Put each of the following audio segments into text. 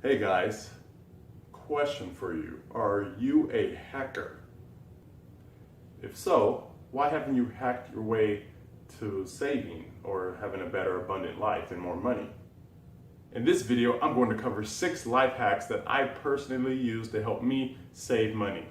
Hey guys, question for you. Are you a hacker? If so, why haven't you hacked your way to saving or having a better abundant life and more money? In this video, I'm going to cover 6 life hacks that I personally use to help me save money.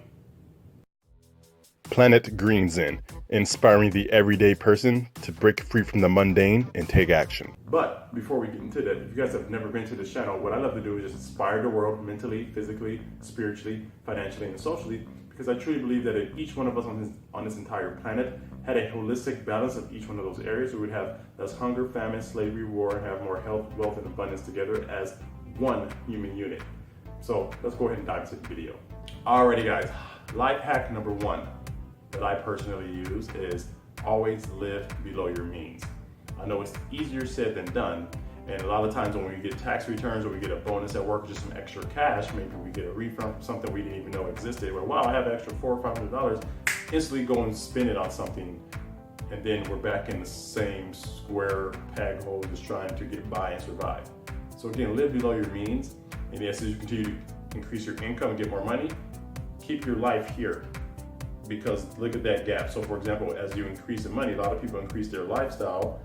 Planet Green Zen, inspiring the everyday person to break free from the mundane and take action. But before we get into that, if you guys have never been to this channel, what I love to do is just inspire the world mentally, physically, spiritually, financially, and socially, because I truly believe that if each one of us on this entire planet had a holistic balance of each one of those areas, we would have less hunger, famine, slavery, war, and have more health, wealth, and abundance together as one human unit. So let's go ahead and dive into the video. Alrighty guys, life hack number 1 that I personally use is always live below your means. I know it's easier said than done, and a lot of times when we get tax returns or we get a bonus at work, just some extra cash, maybe we get a refund from something we didn't even know existed. Well, wow, I have extra $400 or $500, instantly go and spend it on something, and then we're back in the same square peg hole, just trying to get by and survive. So again, live below your means, and yes, as you continue to increase your income and get more money, keep your life here. Because look at that gap. So for example, as you increase in money, a lot of people increase their lifestyle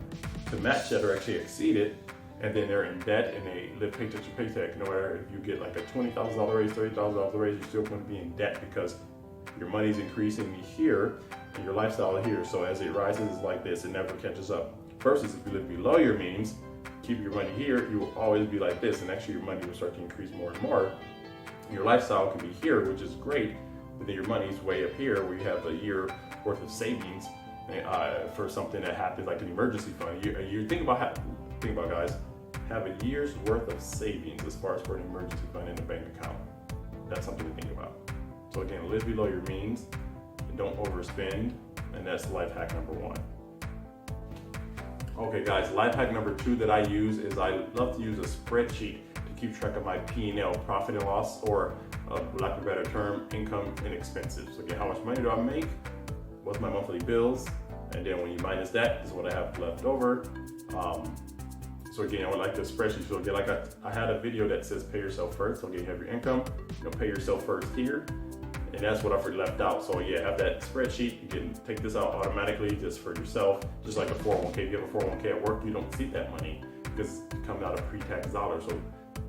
to match that or actually exceed it, and then they're in debt and they live paycheck to paycheck. No matter if you get like a $20,000 raise, $30,000 raise, you're still going to be in debt because your money's increasing here and your lifestyle here. So as it rises like this, it never catches up. Versus if you live below your means, keep your money here, you will always be like this, and actually your money will start to increase more and more. Your lifestyle can be here, which is great, but then your money's way up here where you have a year worth of savings for something that happens, like an emergency fund. You think about guys, have a year's worth of savings as far as for an emergency fund in a bank account. That's something to think about. So again, live below your means and don't overspend, and that's life hack number 1. Okay guys, life hack number 2 that I use is I love to use a spreadsheet to keep track of my P&L, profit and loss, or for lack of a better term, income and expenses. So again, how much money do I make? What's my monthly bills? And then when you minus that, is what I have left over. So again, I would like the spreadsheet. So again, like I had a video that says pay yourself first. So again, you have your income, pay yourself first here. And that's what I've left out. So yeah, have that spreadsheet. You can take this out automatically just for yourself, just like a 401k. If you have a 401k at work, you don't see that money because it comes out of pre-tax dollars. So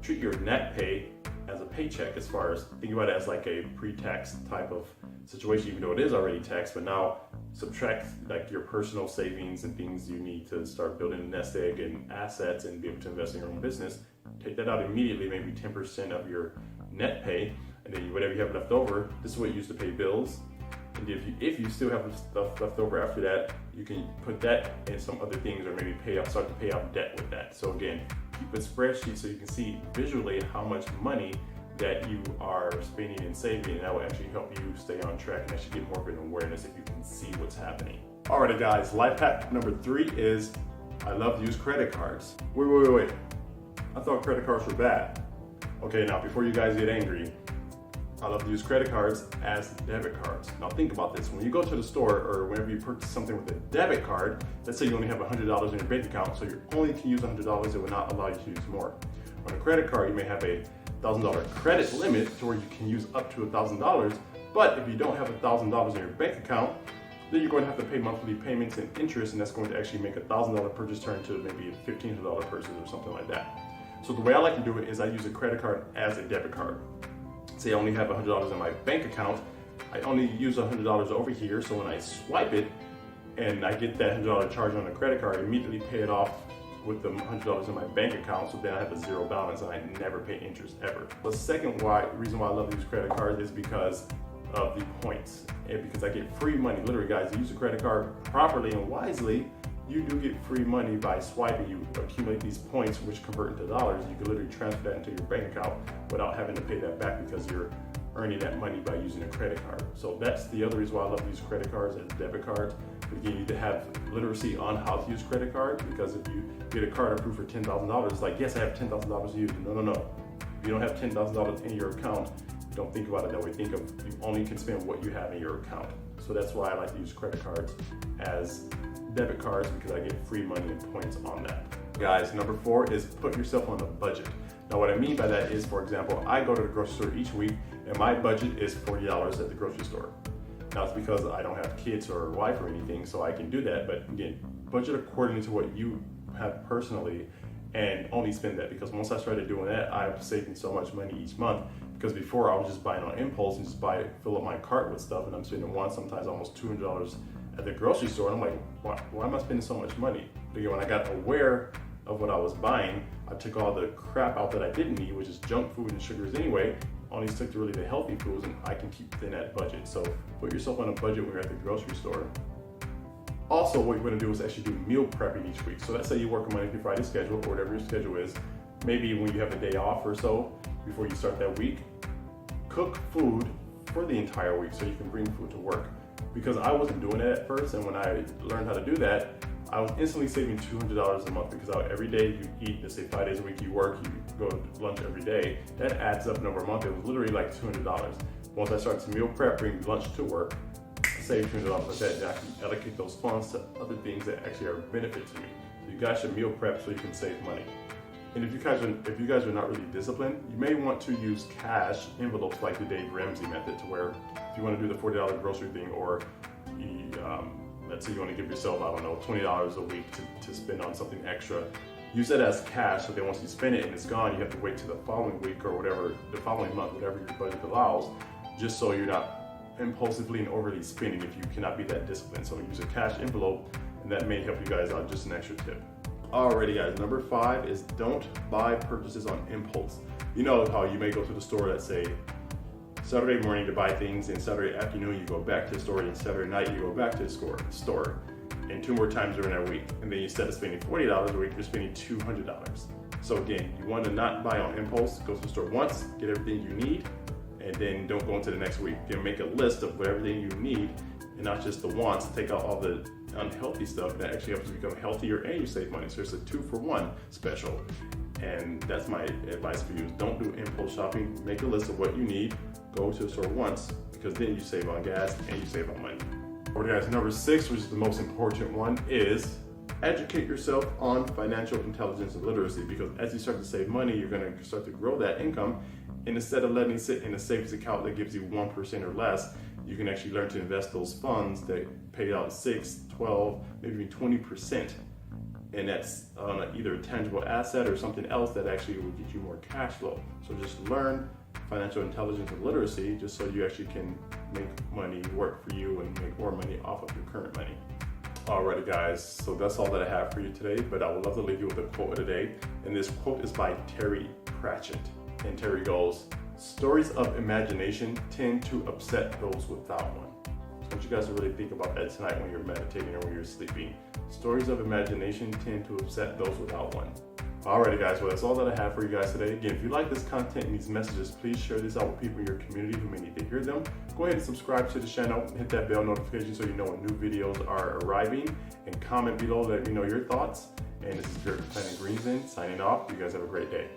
treat your net pay as a paycheck, as far as think about it as like a pre-tax type of situation, even though it is already taxed. But now subtract like your personal savings and things you need to start building a nest egg and assets and be able to invest in your own business. Take that out immediately, maybe 10% of your net pay, and then whatever you have left over, this is what you use to pay bills. And if you still have stuff left over after that, you can put that in some other things, or maybe start to pay off debt with that. So again, keep a spreadsheet so you can see visually how much money that you are spending and saving, and that will actually help you stay on track and actually get more of an awareness if you can see what's happening. Alrighty guys, life hack number 3 is I love to use credit cards. Wait. I thought credit cards were bad. Okay, now before you guys get angry, I love to use credit cards as debit cards. Now think about this. When you go to the store or whenever you purchase something with a debit card, let's say you only have $100 in your bank account, so you only can use $100, it will not allow you to use more. On a credit card, you may have a $1,000 credit limit to where you can use up to $1,000, but if you don't have $1,000 in your bank account, then you're going to have to pay monthly payments and interest, and that's going to actually make a $1,000 purchase turn to maybe a $1,500 purchase or something like that. So the way I like to do it is I use a credit card as a debit card. Say I only have $100 in my bank account, I only use $100 over here, so when I swipe it and I get that $100 charge on the credit card, I immediately pay it off with the $100 in my bank account, so then I have a zero balance and I never pay interest ever. The second reason why I love to use credit cards is because of the points, and because I get free money. Literally guys, you use a credit card properly and wisely, you do get free money by swiping. You accumulate these points which convert into dollars. You can literally transfer that into your bank account without having to pay that back because you're earning that money by using a credit card. So that's the other reason why I love to use credit cards as debit cards. But again, you need to have literacy on how to use credit cards, because if you get a card approved for $10,000, it's like, yes, I have $10,000 to use. No. If you don't have $10,000 in your account, don't think about it that way. Think of, you only can spend what you have in your account. So that's why I like to use credit cards as debit cards, because I get free money and points on that. Guys, number 4 is put yourself on a budget. Now what I mean by that is, for example, I go to the grocery store each week and my budget is $40 at the grocery store. Now it's because I don't have kids or wife or anything, so I can do that. But again, budget according to what you have personally and only spend that, because once I started doing that, I'm saving so much money each month. Because before I was just buying on impulse and just fill up my cart with stuff, and I'm spending sometimes almost $200 at the grocery store. And I'm like, why am I spending so much money? But again, when I got aware of what I was buying, I took all the crap out that I didn't need, which is junk food and sugars anyway, only stick to really the healthy foods, and I can keep within that budget. So put yourself on a budget when you're at the grocery store. Also, what you're gonna do is actually do meal prepping each week. So let's say you work a Monday through Friday schedule, or whatever your schedule is. Maybe when you have a day off or so, before you start that week, cook food for the entire week so you can bring food to work. Because I wasn't doing it at first, and when I learned how to do that, I was instantly saving $200 a month, because every day you eat, let's say 5 days a week you work, you go to lunch every day, that adds up and over a month, it was literally like $200. Once I started to meal prep, bring lunch to work, save $200 like that, and I can allocate those funds to other things that actually are a benefit to me. So you guys should meal prep so you can save money. And if you guys are not really disciplined, you may want to use cash envelopes like the Dave Ramsey method, to where if you want to do the $40 grocery thing, or let's say you want to give yourself, I don't know, $20 a week to spend on something extra, use that as cash, so then once you spend it and it's gone, you have to wait till the following week or whatever, the following month, whatever your budget allows, just so you're not impulsively and overly spending if you cannot be that disciplined. So use a cash envelope, and that may help you guys out. Just an extra tip. Alrighty guys, number 5 is don't buy purchases on impulse. You know how you may go to the store, let's say Saturday morning to buy things, and Saturday afternoon you go back to the store, and Saturday night you go back to the store, and 2 more times during that week. And then instead of spending $40 a week, you're spending $200. So again, you want to not buy on impulse. Go to the store once, get everything you need, and then don't go into the next week. You can make a list of everything you need, and not just the wants. Take out all the unhealthy stuff that actually helps you become healthier and you save money. So it's a 2-for-1 special. And that's my advice for you. Don't do impulse shopping. Make a list of what you need. Go to the store once, because then you save on gas and you save on money. Alright guys, number 6, which is the most important one, is educate yourself on financial intelligence and literacy, because as you start to save money, you're going to start to grow that income. And instead of letting it sit in a savings account that gives you 1% or less, you can actually learn to invest those funds that pay out 6, 12, maybe even 20%. And that's on either a tangible asset or something else that actually will get you more cash flow. So just learn financial intelligence and literacy, just so you actually can make money work for you and make more money off of your current money. Alrighty guys, so that's all that I have for you today, but I would love to leave you with a quote of the day. And this quote is by Terry Pratchett. And Terry goes, "Stories of imagination tend to upset those without one." So I want you guys to really think about that tonight when you're meditating or when you're sleeping. Stories of imagination tend to upset those without one. Alrighty guys, well that's all that I have for you guys today. Again, if you like this content and these messages, please share this out with people in your community who may need to hear them. Go ahead and subscribe to the channel and hit that bell notification so you know when new videos are arriving. And comment below, let me know your thoughts. And this is Green Zen signing off. You guys have a great day.